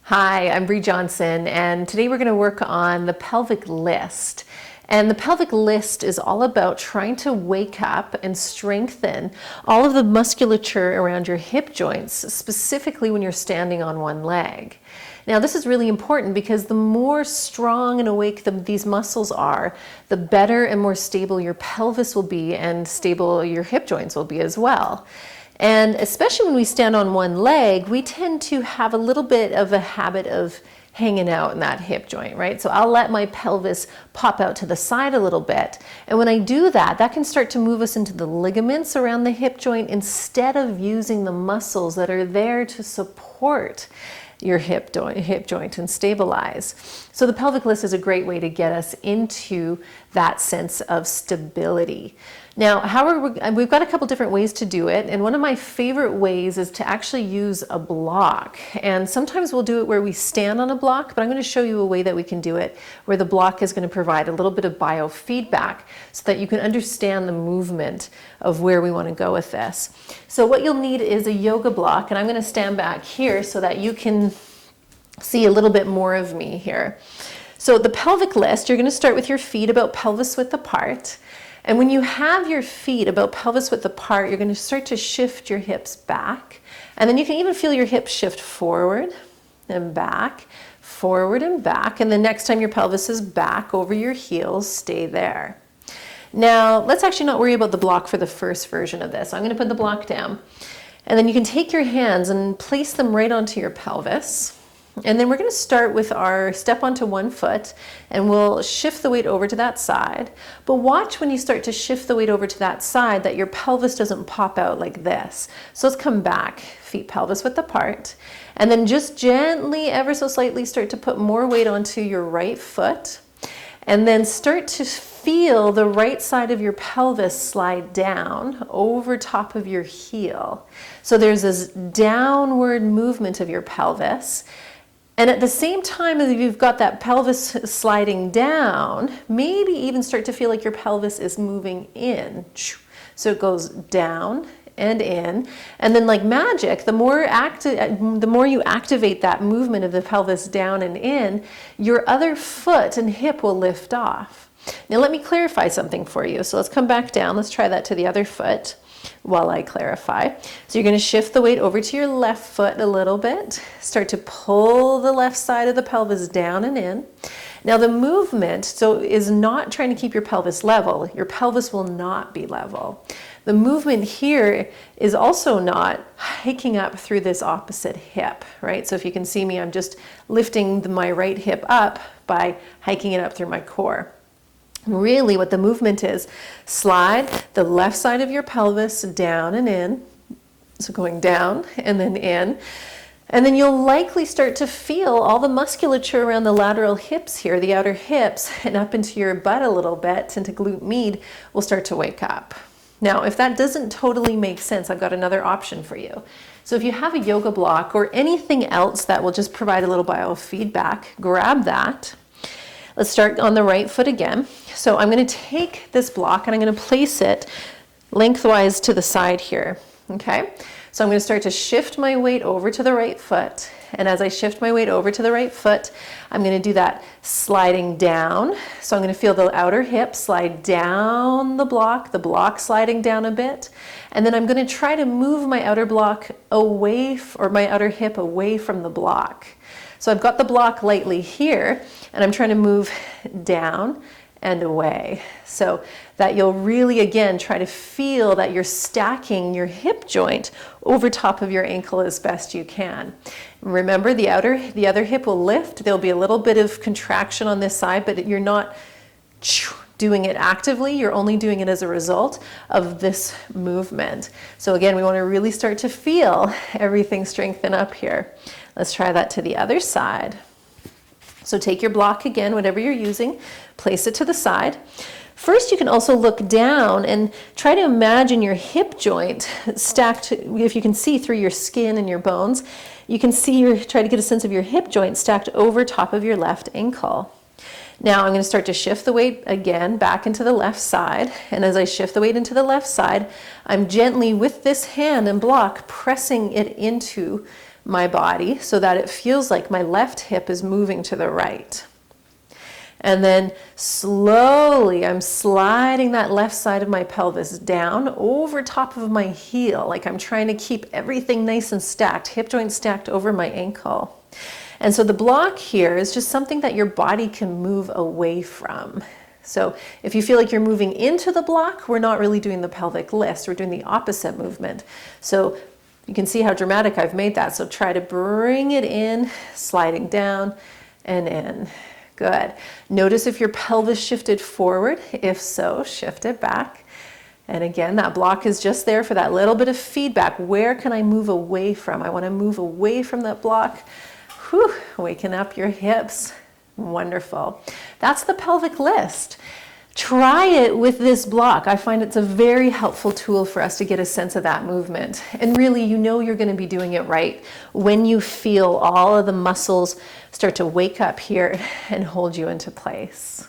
Hi, I'm Bree Johnson, and today we're going to work on the pelvic list. And the pelvic list is all about trying to wake up and strengthen all of the musculature around your hip joints, specifically when you're standing on one leg. Now, this is really important because the more strong and awake these muscles are, the better and more stable your pelvis will be, and stable your hip joints will be as well. And especially when we stand on one leg, we tend to have a little bit of a habit of hanging out in that hip joint, right? So I'll let my pelvis pop out to the side a little bit. And when I do that, that can start to move us into the ligaments around the hip joint instead of using the muscles that are there to support your hip joint and stabilize. So the pelvic list is a great way to get us into that sense of stability. Now, we've got a couple different ways to do it, and one of my favorite ways is to actually use a block. And sometimes we'll do it where we stand on a block, but I'm going to show you a way that we can do it where the block is going to provide a little bit of biofeedback so that you can understand the movement of where we want to go with this. So what you'll need is a yoga block, and I'm going to stand back here so that you can see a little bit more of me here. So the pelvic list, you're going to start with your feet about pelvis width apart. And when you have your feet about pelvis width apart, you're going to start to shift your hips back. And then you can even feel your hips shift forward and back, forward and back. And the next time your pelvis is back over your heels, stay there. Now, let's actually not worry about the block for the first version of this. I'm going to put the block down. And then you can take your hands and place them right onto your pelvis. And then we're going to start with our step onto one foot, and we'll shift the weight over to that side. But watch when you start to shift the weight over to that side that your pelvis doesn't pop out like this. So let's come back, feet pelvis width apart, and then just gently, ever so slightly, start to put more weight onto your right foot, and then start to feel the right side of your pelvis slide down over top of your heel. So there's this downward movement of your pelvis. And at the same time as you've got that pelvis sliding down, maybe even start to feel like your pelvis is moving in. So it goes down and in. And then like magic, the more you activate that movement of the pelvis down and in, your other foot and hip will lift off. Now let me clarify something for you. So let's come back down. Let's try that to the other foot while I clarify. So you're going to shift the weight over to your left foot a little bit. Start to pull the left side of the pelvis down and in. Now the movement is not trying to keep your pelvis level. Your pelvis will not be level. The movement here is also not hiking up through this opposite hip, right? So if you can see me, I'm just lifting my right hip up by hiking it up through my core. Really what the movement is, slide the left side of your pelvis down and in, so going down and then in, and then you'll likely start to feel all the musculature around the lateral hips here, the outer hips, and up into your butt a little bit, into glute med, will start to wake up. Now, if that doesn't totally make sense, I've got another option for you. So if you have a yoga block or anything else that will just provide a little biofeedback, grab that. Let's start on the right foot again. So I'm going to take this block and I'm going to place it lengthwise to the side here. Okay? So I'm going to start to shift my weight over to the right foot. And as I shift my weight over to the right foot, I'm going to do that sliding down. So I'm going to feel the outer hip slide down the block sliding down a bit. And then I'm going to try to move my outer block away, or my outer hip away from the block. So I've got the block lightly here, and I'm trying to move down and away. So that you'll really, again, try to feel that you're stacking your hip joint over top of your ankle as best you can. Remember, the other hip will lift. There'll be a little bit of contraction on this side, but you're not doing it actively. You're only doing it as a result of this movement. So again, we want to really start to feel everything strengthen up here. Let's try that to the other side. So take your block again, whatever you're using, place it to the side. First, you can also look down and try to imagine your hip joint stacked, if you can see through your skin and your bones, you can try to get a sense of your hip joint stacked over top of your left ankle. Now I'm going to start to shift the weight again back into the left side. And as I shift the weight into the left side, I'm gently with this hand and block pressing it into my body so that it feels like my left hip is moving to the right. And then slowly I'm sliding that left side of my pelvis down over top of my heel, like I'm trying to keep everything nice and stacked, hip joint stacked over my ankle. And so the block here is just something that your body can move away from. So if you feel like you're moving into the block, we're not really doing the pelvic list, we're doing the opposite movement. So you can see how dramatic I've made that. So try to bring it in, sliding down and in. Good. Notice if your pelvis shifted forward. If so, shift it back. And again, that block is just there for that little bit of feedback. Where can I move away from? I want to move away from that block. Whew, waking up your hips. Wonderful. That's the pelvic list. Try it with this block. I find it's a very helpful tool for us to get a sense of that movement. And really, you know you're going to be doing it right when you feel all of the muscles start to wake up here and hold you into place.